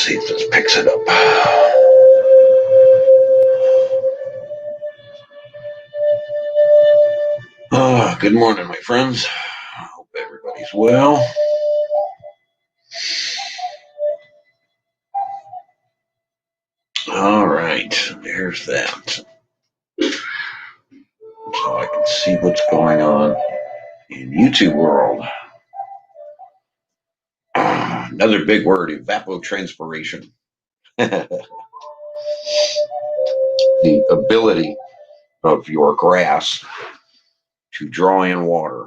see if this picks it up. Good morning, my friends. I hope everybody's well. All right, there's that. So I can see what's going on in YouTube world. Another big word, evapotranspiration. The ability of your grass to draw in water.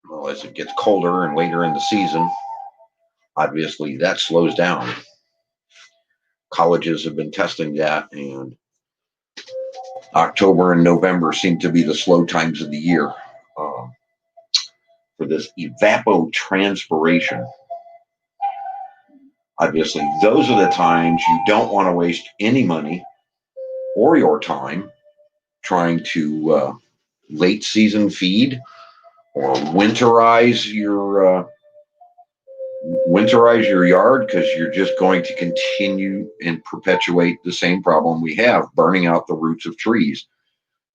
Well, as it gets colder and later in the season, obviously that slows down. Colleges have been testing that, and October and November seem to be the slow times of the year for this evapotranspiration. Obviously, those are the times you don't want to waste any money or your time trying to late season feed or winterize your yard, because you're just going to continue and perpetuate the same problem we have, burning out the roots of trees,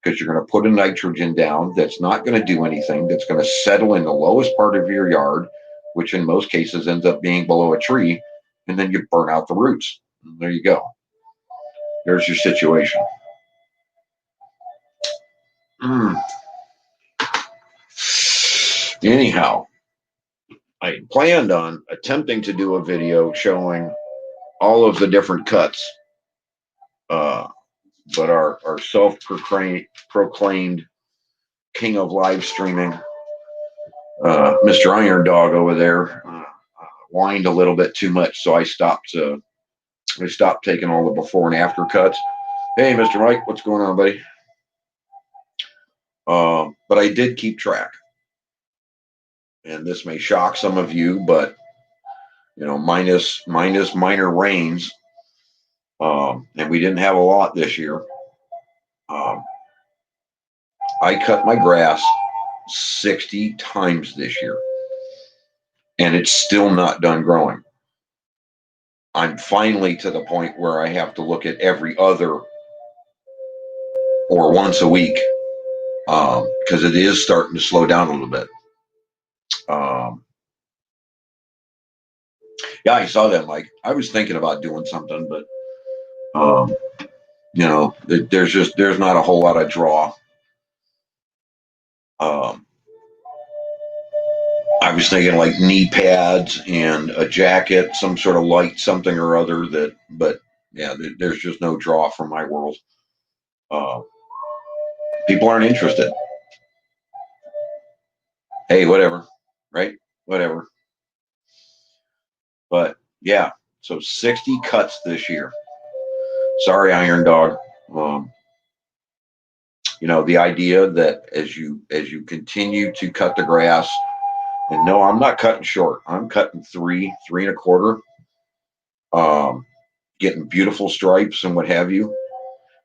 because you're going to put a nitrogen down that's not going to do anything, that's going to settle in the lowest part of your yard, which in most cases ends up being below a tree, and then you burn out the roots. And there you go. There's your situation. Anyhow, I planned on attempting to do a video showing all of the different cuts, but our self-proclaimed king of live streaming, Mr. Iron Dog over there, whined a little bit too much, so I stopped taking all the before and after cuts. Hey, Mr. Mike, what's going on, buddy? But I did keep track, and this may shock some of you, but minus minor rains, and we didn't have a lot this year. I cut my grass 60 times this year, and it's still not done growing. I'm finally to the point where I have to look at every other or once a week, because it is starting to slow down a little bit. Yeah, I saw that, Mike. I was thinking about doing something, but there's not a whole lot of draw. I was thinking like knee pads and a jacket, some sort of light something or other, but yeah, there's just no draw from my world. People aren't interested. Hey, whatever, right? Whatever. But yeah, so 60 cuts this year. Sorry, Iron Dog. The idea that as you continue to cut the grass, and no, I'm not cutting short. I'm cutting 3.25. Getting beautiful stripes and what have you.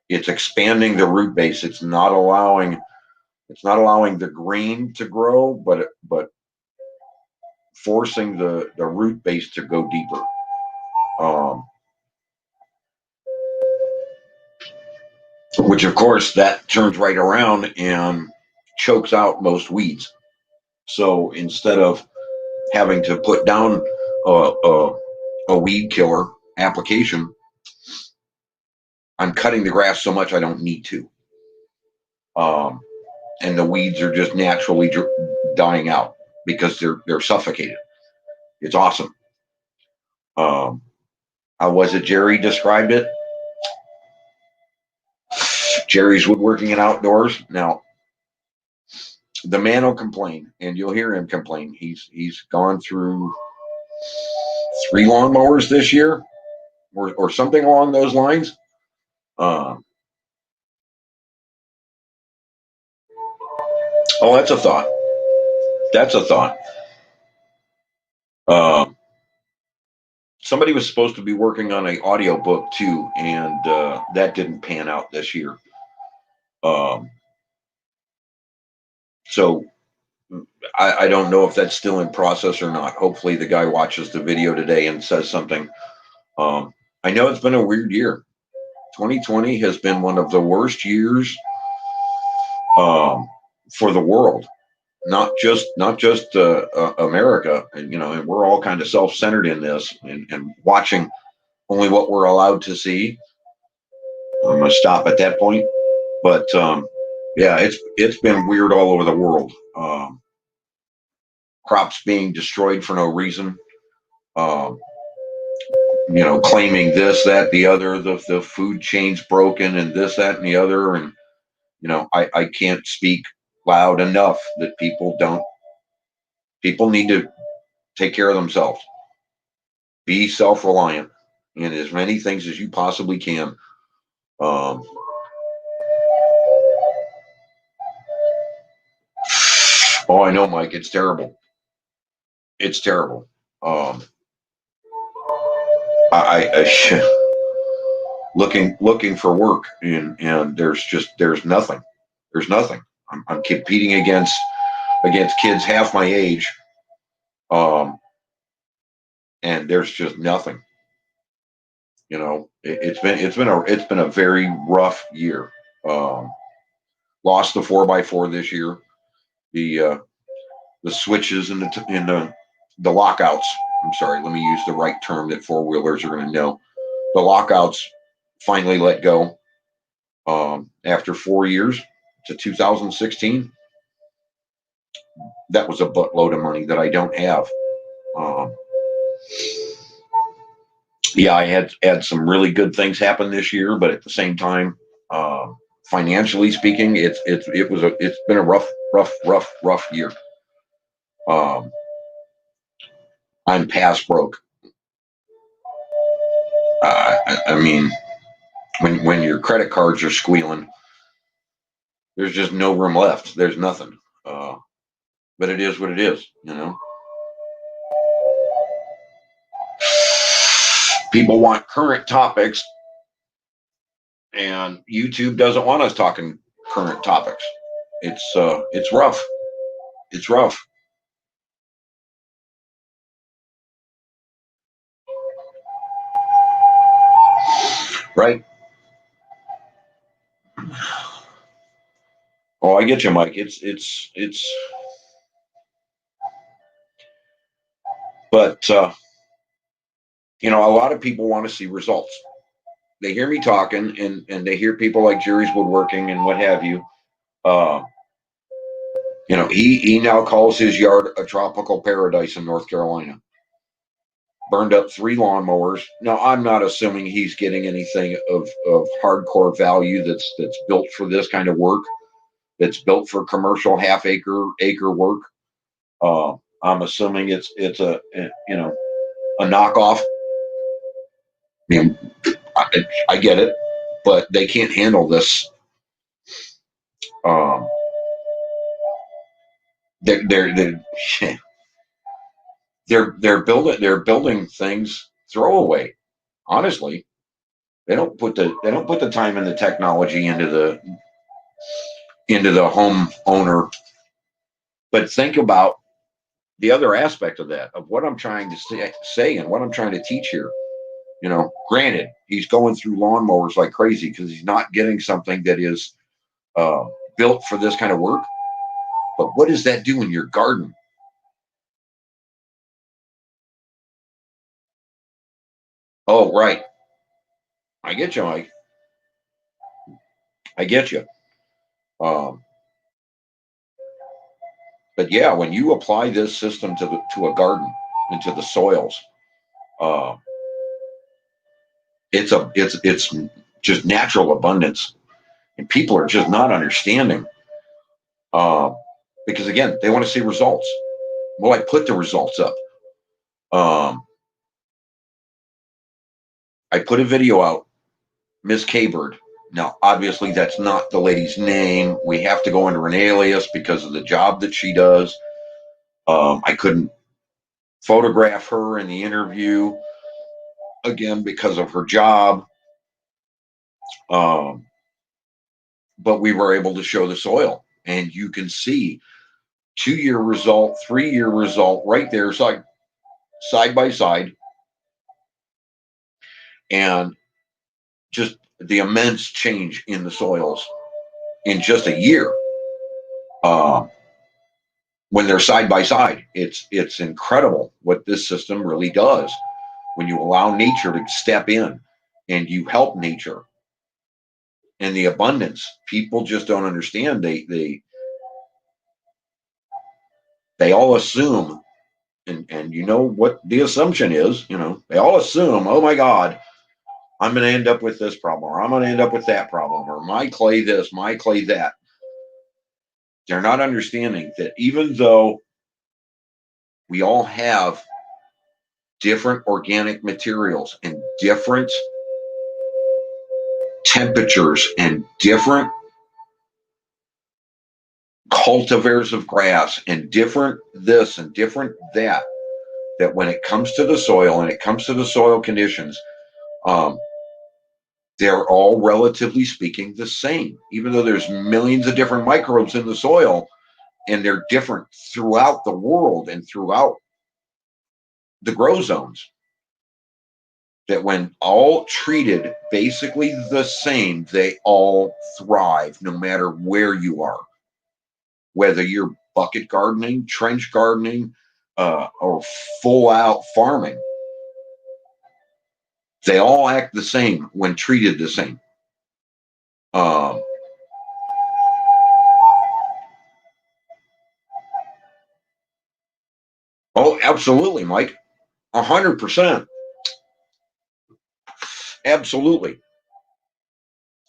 It's expanding the root base. It's not allowing the green to grow, but forcing the root base to go deeper. Which of course that turns right around and chokes out most weeds. So instead of having to put down a weed killer application, I'm cutting the grass so much I don't need to. And the weeds are just naturally dying out because they're suffocated. It's awesome. How was it Jerry described it? Jerry's Woodworking and Outdoors. Now, the man will complain, and you'll hear him complain. He's gone through 3 lawnmowers this year, or something along those lines. Oh, that's a thought. That's a thought. Somebody was supposed to be working on an audio book too, and that didn't pan out this year. So I don't know if that's still in process or not. Hopefully the guy watches the video today and says something I know it's been a weird year. 2020 has been one of the worst years for the world, not just America. And and we're all kind of self-centered in this, and watching only what we're allowed to see. I'm gonna stop at that point. But yeah, it's been weird all over the world. Crops being destroyed for no reason. Um, claiming this, that, the other, the food chain's broken, and this, that, and the other. And I can't speak loud enough that people need to take care of themselves. Be self-reliant in as many things as you possibly can. Um, oh, I know, Mike. It's terrible. It's terrible. Um, I looking for work, and there's nothing. There's nothing. I'm competing against kids half my age, um, and there's just nothing. It's been a very rough year. Um, Lost the 4x4 this year. The switches and the lockouts. I'm sorry. Let me use the right term that four wheelers are going to know. The lockouts finally let go after 4 years to 2016. That was a buttload of money that I don't have. Um, yeah, I had some really good things happen this year, but at the same time, financially speaking, it's been a rough year. Um, I'm past broke. I mean, when your credit cards are squealing, there's just no room left. There's nothing. But it is what it is. People want current topics, and YouTube doesn't want us talking current topics. It's rough. It's rough. Right? Oh, I get you, Mike. But a lot of people want to see results. They hear me talking, and they hear people like Jerry's Woodworking and what have you. Uh, he now calls his yard a tropical paradise in North Carolina. Burned up 3 lawnmowers. Now, I'm not assuming he's getting anything of hardcore value that's built for this kind of work. That's built for commercial half acre work. I'm assuming it's a knockoff. I mean, I get it, but they can't handle this. Um, they're they're building things throwaway. Honestly, they don't put the time and the technology into the home owner. But think about the other aspect of that, of what I'm trying to say and what I'm trying to teach here. Granted, he's going through lawnmowers like crazy because he's not getting something that is uh, built for this kind of work. But what does that do in your garden? Oh, right. I get you, Mike. I get you. Um, but yeah, when you apply this system to a garden, into the soils, uh, it's just natural abundance, and people are just not understanding. Uh, because again, they want to see results. Well, I put the results up. Um, I put a video out, Miss K-Bird. Now, obviously, that's not the lady's name. We have to go under an alias because of the job that she does. I couldn't photograph her in the interview again because of her job. Um, but we were able to show the soil, and you can see 2-year result, 3-year result right there, side by side. and just the immense change in the soils in just a year. When they're side by side, it's incredible what this system really does when you allow nature to step in and you help nature and the abundance. People just don't understand. They all assume, and you know what the assumption is. They all assume, oh my God, I'm going to end up with this problem, or I'm going to end up with that problem, or my clay this, my clay that. They're not understanding that even though we all have different organic materials and different temperatures and different cultivars of grass and different this and different that, that when it comes to the soil and it comes to the soil conditions, they're all relatively speaking the same, even though there's millions of different microbes in the soil, and they're different throughout the world and throughout the grow zones. That when all treated basically the same, they all thrive no matter where you are. Whether you're bucket gardening, trench gardening, or full out farming, they all act the same when treated the same. Oh, absolutely, Mike. 100%. Absolutely.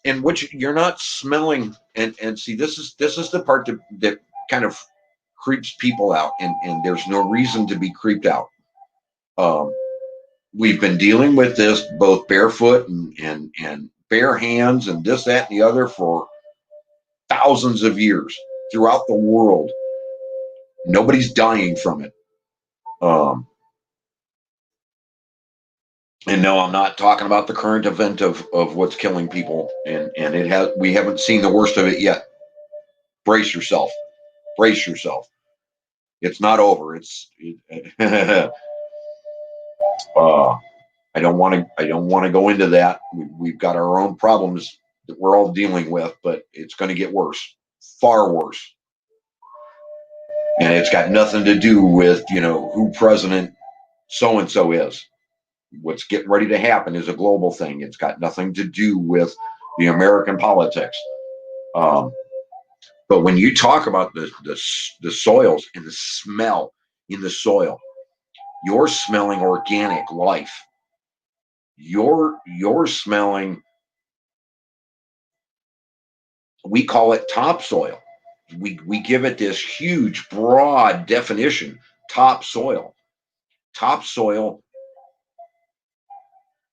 In which you're not smelling, and see, this is the part that kind of creeps people out, and there's no reason to be creeped out. We've been dealing with this both barefoot and bare hands and this, that, and the other for thousands of years throughout the world. Nobody's dying from it. And no, I'm not talking about the current event of what's killing people, and we haven't seen the worst of it yet. Brace yourself. Brace yourself. It's not over. I don't want to go into that. We've got our own problems that we're all dealing with, but it's going to get worse, far worse. And it's got nothing to do with, who President so-and-so is. What's getting ready to happen is a global thing. It's got nothing to do with the American politics. But when you talk about the soils and the smell in the soil, you're smelling organic life. You're smelling, we call it topsoil. We give it this huge, broad definition, topsoil. Topsoil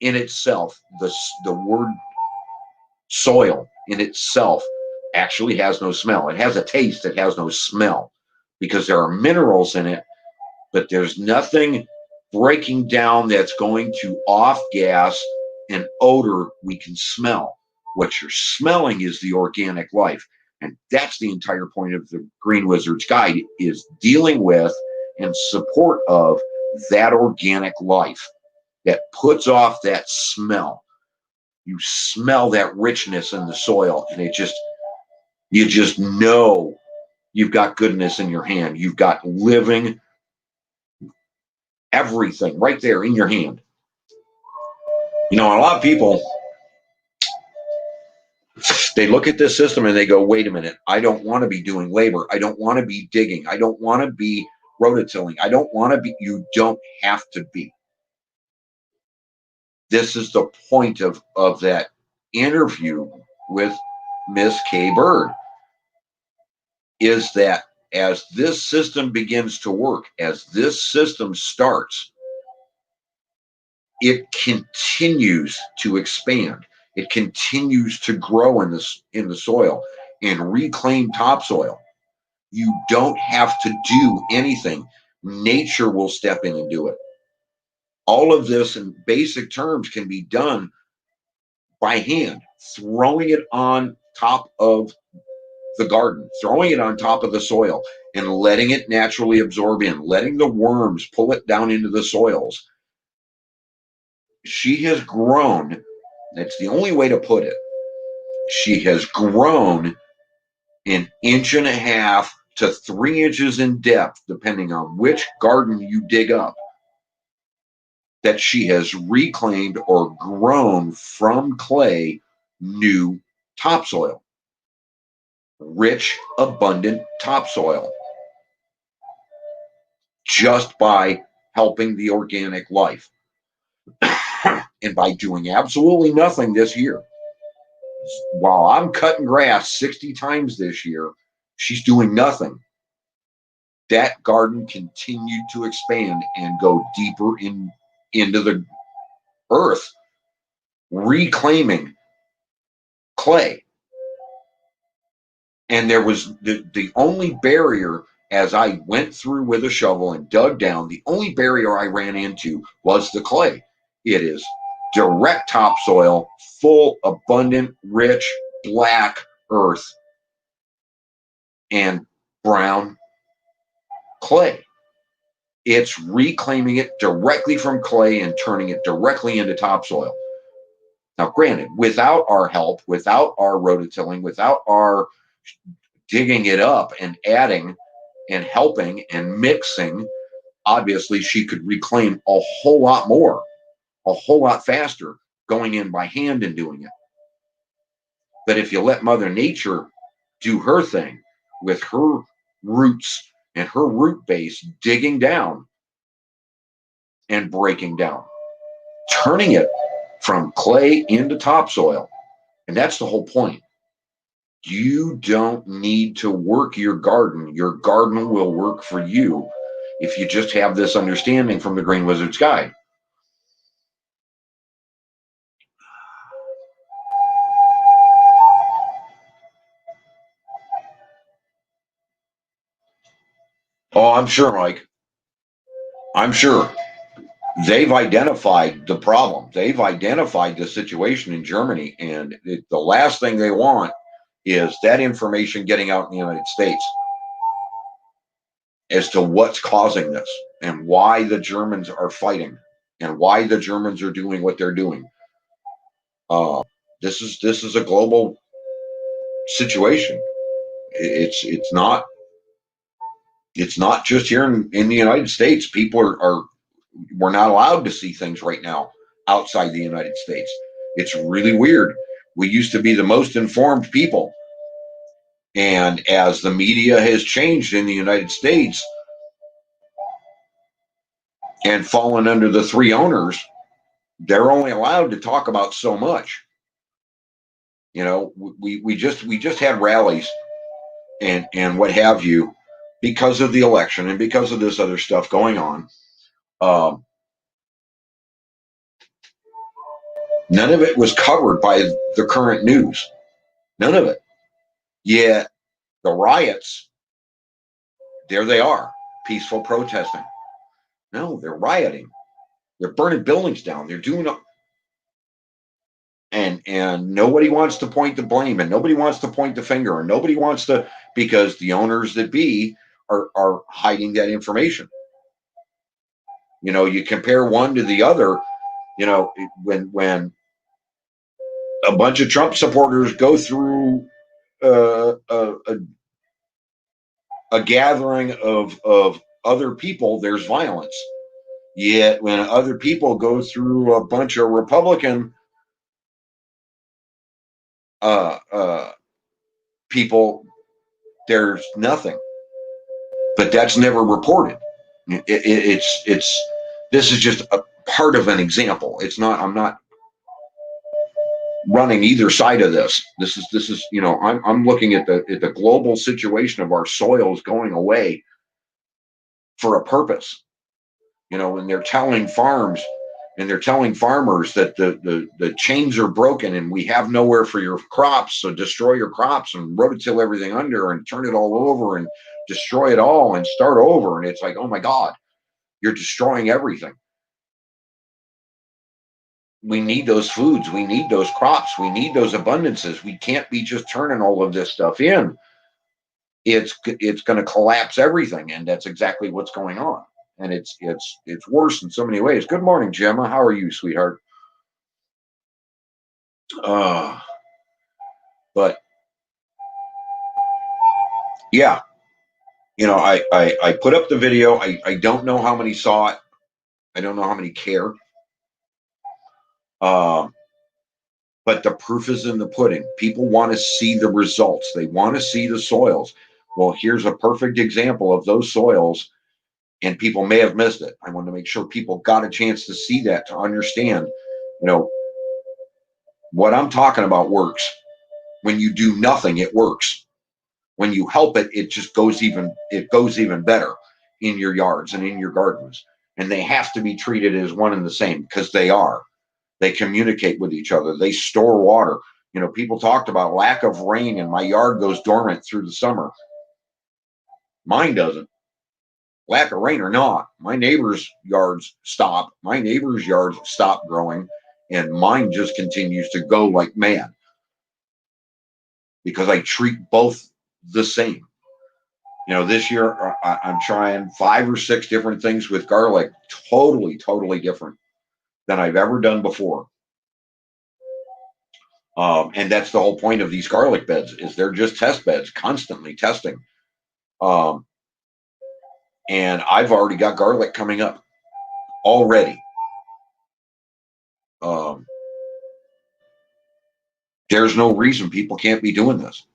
in itself, the word soil in itself actually has no smell. It has a taste, it has no smell, because there are minerals in it, but there's nothing breaking down that's going to off gas an odor we can smell. What you're smelling is the organic life. And that's the entire point of the Green Wizard's Guide, is dealing with and support of that organic life that puts off that smell. You smell that richness in the soil, and you just know you've got goodness in your hand. You've got living everything right there in your hand. A lot of people, they look at this system and they go, wait a minute, I don't want to be doing labor. I don't want to be digging. I don't want to be rototilling. I don't want to be. You don't have to be. This is the point of that interview with Miss Kay Bird, is that as this system begins to work, as this system starts, it continues to expand. It continues to grow in the soil and reclaim topsoil. You don't have to do anything. Nature will step in and do it. All of this in basic terms can be done by hand, throwing it on top of the garden, throwing it on top of the soil and letting it naturally absorb in, letting the worms pull it down into the soils. she has grown. That's the only way to put it. She has grown an inch and a half to 3 inches in depth, depending on which garden you dig up, that she has reclaimed or grown from clay new topsoil, rich, abundant topsoil, just by helping the organic life. And by doing absolutely nothing this year, while I'm cutting grass 60 times this year, she's doing nothing. That garden continued to expand and go deeper into the earth, reclaiming clay. And there was the only barrier, as I went through with a shovel and dug down, the only barrier I ran into was the clay. It is direct topsoil, full, abundant, rich, black earth, and brown clay. It's reclaiming it directly from clay and turning it directly into topsoil. Now, granted, without our help, without our rototilling, without our digging it up and adding and helping and mixing, obviously she could reclaim a whole lot more, a whole lot faster, going in by hand and doing it. But if you let Mother Nature do her thing with her roots and her root base, digging down and breaking down, turning it from clay into topsoil. And that's the whole point. You don't need to work your garden. Your garden will work for you if you just have this understanding from the Green Wizard's Guide. Oh, I'm sure, Mike. I'm sure. They've identified the problem. They've identified the situation in Germany, and the last thing they want is that information getting out in the United States as to what's causing this and why the Germans are fighting and why the Germans are doing what they're doing. This is a global situation. It's not just here in the United States. People are we're not allowed to see things right now outside the United States. It's really weird. We used to be the most informed people, and as the media has changed in the United States and fallen under the three owners, they're only allowed to talk about so much. You know, we just had rallies and what have you because of the election and because of this other stuff going on. None of it was covered by the current news. None of it. Yet the riots, there they are, peaceful protesting. No, they're rioting. They're burning buildings down. They're doing and nobody wants to point the blame, and nobody wants to point the finger, and nobody wants to, because the owners that be are hiding that information. You know, you compare one to the other. You know, when a bunch of Trump supporters go through a gathering of other people, there's violence. Yet when other people go through a bunch of Republican people, there's nothing. But that's never reported. It's this is just a part of an example. It's not. I'm not running either side of this. This is you know, I'm looking at the global situation of our soils going away for a purpose. You know, and they're telling farms and they're telling farmers that the chains are broken and we have nowhere for your crops, so destroy your crops and rototill everything under and turn it all over and destroy it all and start over. And it's like, oh my God, you're destroying everything. We need those foods. We need those crops. We need those abundances. We can't be just turning all of this stuff in. It's going to collapse everything, and that's exactly what's going on. And it's worse in so many ways. Good morning, Gemma. How are you, sweetheart? But yeah, I put up the video. I don't know how many saw it. I don't know how many care. But the proof is in the pudding. People want to see the results. They want to see the soils. Well, here's a perfect example of those soils, and people may have missed it. I want to make sure people got a chance to see that, to understand, what I'm talking about works. When you do nothing, it works. When you help it, it goes even better in your yards and in your gardens. And they have to be treated as one and the same, because they are. They communicate with each other. They store water. People talked about lack of rain and my yard goes dormant through the summer. Mine doesn't. Lack of rain or not, my neighbors' yards stop. My neighbors' yards stop growing, and mine just continues to go like mad because I treat both the same. This year I'm trying 5 or 6 different things with garlic, totally different than I've ever done before. And that's the whole point of these garlic beds, is they're just test beds, constantly testing. And I've already got garlic coming up already. There's no reason people can't be doing this.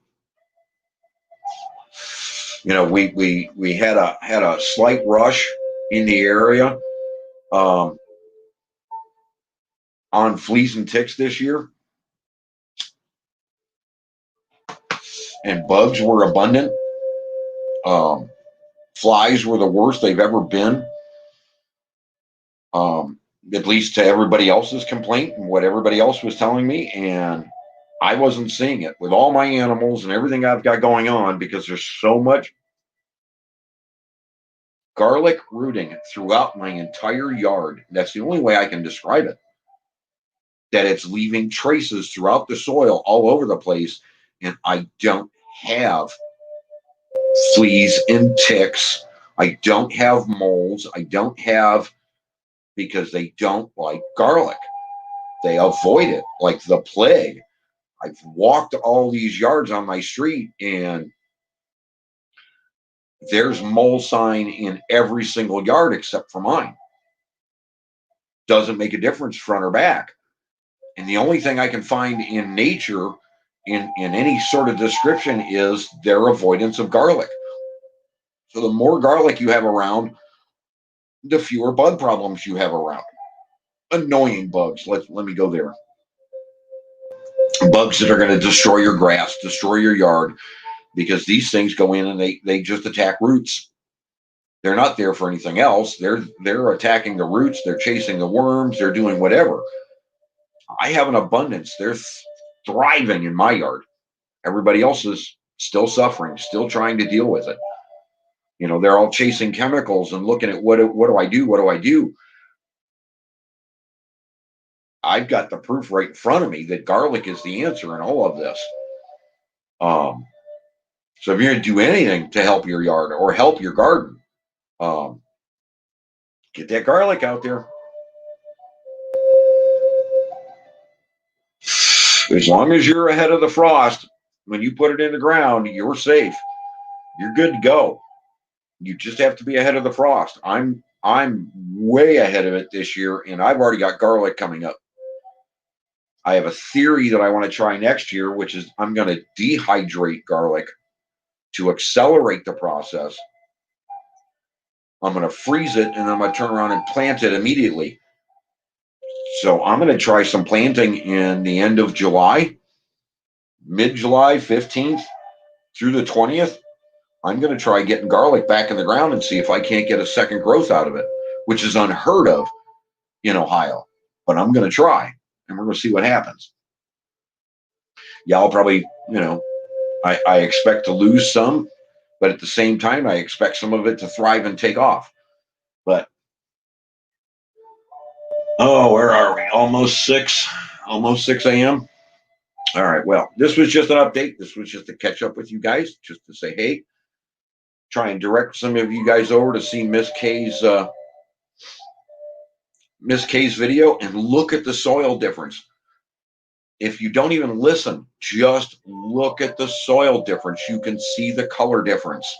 We had a slight rush in the area on fleas and ticks this year, and bugs were abundant. Flies were the worst they've ever been, at least to everybody else's complaint and what everybody else was telling me. And I wasn't seeing it with all my animals and everything I've got going on, because there's so much garlic rooting throughout my entire yard. That's the only way I can describe it. That it's leaving traces throughout the soil all over the place. And I don't have fleas and ticks. I don't have moles. I don't have, because they don't like garlic. They avoid it like the plague. I've walked all these yards on my street, and there's mole sign in every single yard except for mine. Doesn't make a difference front or back. And the only thing I can find in nature in any sort of description is their avoidance of garlic. So the more garlic you have around, the fewer bug problems you have around. Annoying bugs. Let me go there. Bugs that are going to destroy your grass, destroy your yard, because these things go in and they just attack roots. They're not there for anything else. They're attacking the roots. They're chasing the worms. They're doing whatever. I have an abundance. They're thriving in my yard. Everybody else is still suffering, still trying to deal with it. They're all chasing chemicals and looking at what do I do? What do I do? I've got the proof right in front of me that garlic is the answer in all of this. So if you're going to do anything to help your yard or help your garden, get that garlic out there. As long as you're ahead of the frost, when you put it in the ground, you're safe. You're good to go. You just have to be ahead of the frost. I'm way ahead of it this year, and I've already got garlic coming up. I have a theory that I want to try next year, which is I'm going to dehydrate garlic to accelerate the process. I'm going to freeze it, and I'm going to turn around and plant it immediately. So I'm going to try some planting in the end of July, mid-July, 15th through the 20th. I'm going to try getting garlic back in the ground and see if I can't get a second growth out of it, which is unheard of in Ohio. But I'm going to try, and we're going to see what happens. Yeah, I'll probably, I expect to lose some, but at the same time, I expect some of it to thrive and take off. But, where are we? Almost 6 a.m. All right. Well, this was just an update. This was just to catch up with you guys, just to say, hey, try and direct some of you guys over to see Miss K's video and look at the soil difference. If you don't even listen, just look at the soil difference. You can see the color difference.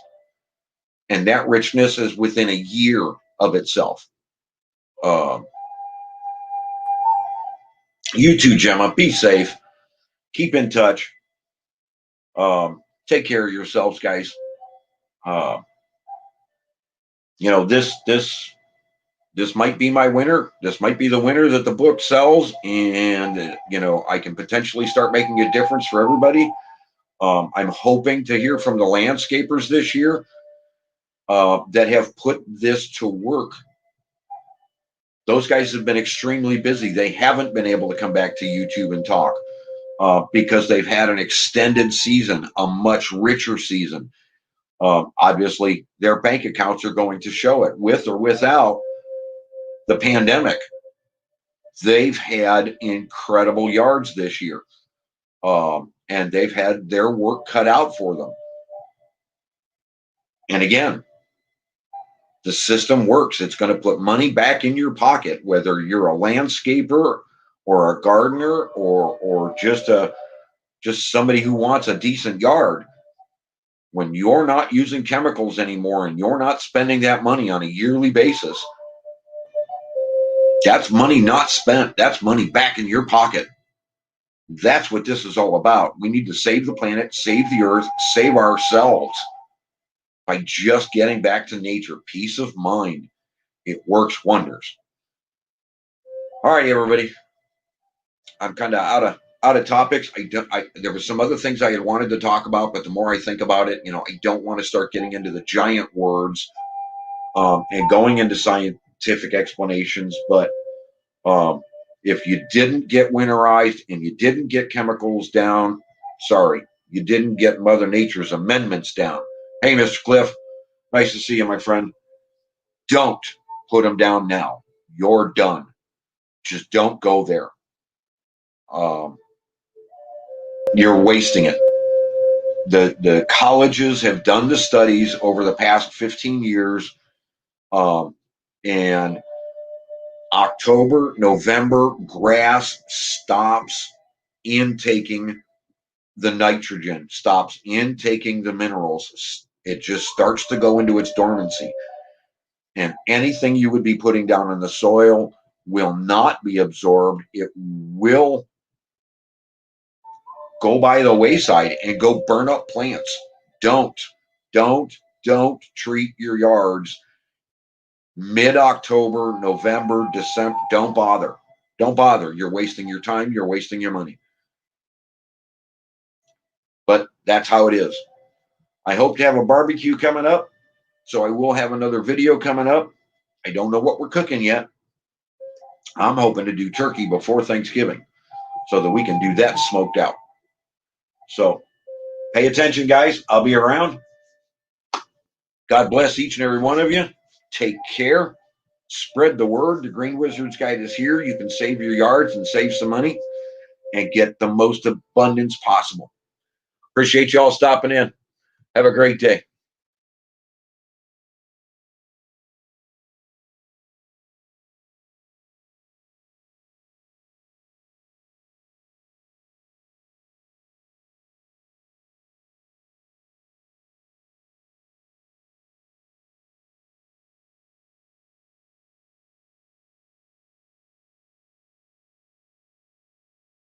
And that richness is within a year of itself. You too, Gemma. Be safe. Keep in touch. Take care of yourselves, guys. You know, this might be my winner. This might be the winner that the book sells, and you know, I can potentially start making a difference for everybody. I'm hoping to hear from the landscapers this year that have put this to work. Those guys have been extremely busy. They haven't been able to come back to YouTube and talk because they've had an extended season, a much richer season. Obviously, their bank accounts are going to show it with or without the pandemic. They've had incredible yards this year, and they've had their work cut out for them. And again, the system works. It's going to put money back in your pocket, whether you're a landscaper or a gardener or just somebody who wants a decent yard. When you're not using chemicals anymore and you're not spending that money on a yearly basis, that's money not spent. That's money back in your pocket. That's what this is all about. We need to save the planet, save the earth, save ourselves by just getting back to nature. Peace of mind. It works wonders. All right, everybody. I'm kind of out of topics. There were some other things I had wanted to talk about, but the more I think about it, you know, I don't want to start getting into the giant words and going into scientific explanations. But if you didn't get winterized and you didn't get chemicals down, sorry, you didn't get Mother Nature's amendments down. Hey, Mr. Cliff, nice to see you, my friend. Don't put them down now. You're done. Just don't go there. You're wasting it. The colleges have done the studies over the past 15 years, and October, November, grass stops intaking the nitrogen, stops intaking the minerals. It just starts to go into its dormancy. And anything you would be putting down in the soil will not be absorbed. It will go by the wayside and go burn up plants. Don't treat your yards mid-October, November, December. Don't bother. Don't bother. You're wasting your time. You're wasting your money. But that's how it is. I hope to have a barbecue coming up. So I will have another video coming up. I don't know what we're cooking yet. I'm hoping to do turkey before Thanksgiving so that we can do that smoked out. So pay attention, guys. I'll be around. God bless each and every one of you. Take care. Spread the word. The Green Wizard's Guide is here. You can save your yards and save some money and get the most abundance possible. Appreciate you all stopping in. Have a great day.